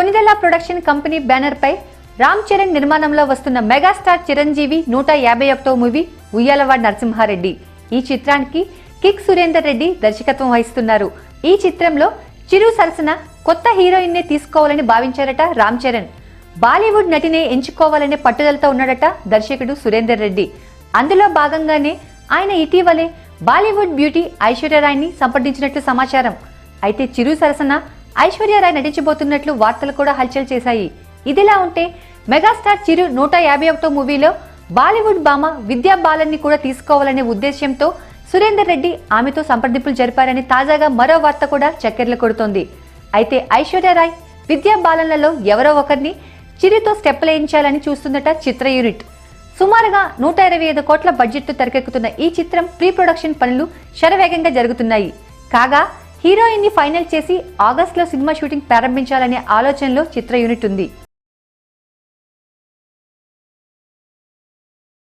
Konidela production company banner పై రామ్ చరణ్ నిర్మాణంలో వస్తున్న megastar Chiranjeevi 151వ movie Uyyalawada Narasimha Reddy. ఈ చిత్రానికి కిక్ సురేందర్ రెడ్డి దర్శకత్వం వహిస్తున్నారు. ఈ చిత్రంలో చిరు సరసన కొత్త హీరోయిన్ నే తీసుకోవాలని భావించారట రామ్ చరణ్. బాలీవుడ్ నటినే ఎంచుకోవాలనే పట్టుదలతో ఉన్నాడట దర్శకుడు సురేందర్ రెడ్డి. అందులో భాగంగానే ఆయన ఇటీవలే బాలీవుడ్ బ్యూటీ ఐశ్వర్యరాయ్ని సంప్రదించినట్లు సమాచారం. అయితే చిరు సరసన ఐశ్వర్యరాయ్ నటించబోతున్నట్లు వార్తలు కూడా హల్చల్ చేశాయి. ఇదిలా ఉంటే మెగాస్టార్ చిరు 151వ మూవీలో బాలీవుడ్ భామ విద్యా బాలన్ ని కూడా తీసుకోవాలనే ఉద్దేశ్యంతో సురేందర్ రెడ్డి ఆమెతో సంప్రదింపులు జరిపారని తాజాగా మరో వార్త కూడా చక్కెర్లు కొడుతోంది. అయితే ఐశ్వర్యరాయ్ విద్యా బాలన్లలో ఎవరో ఒకరిని చిరుతో స్టెప్పులేయించాలని చూస్తుందట చిత్ర యూనిట్. సుమారుగా 125 కోట్ల బడ్జెట్ తెరకెక్కుతున్న ఈ చిత్రం ప్రీ ప్రొడక్షన్ పనులు శరవేగంగా జరుగుతున్నాయి. కాగా హీరోయిన్ ని ఫైనల్ చేసి ఆగస్టులో సినిమా షూటింగ్ ప్రారంభించాలనే ఆలోచనలో చిత్ర యూనిట్ ఉంది.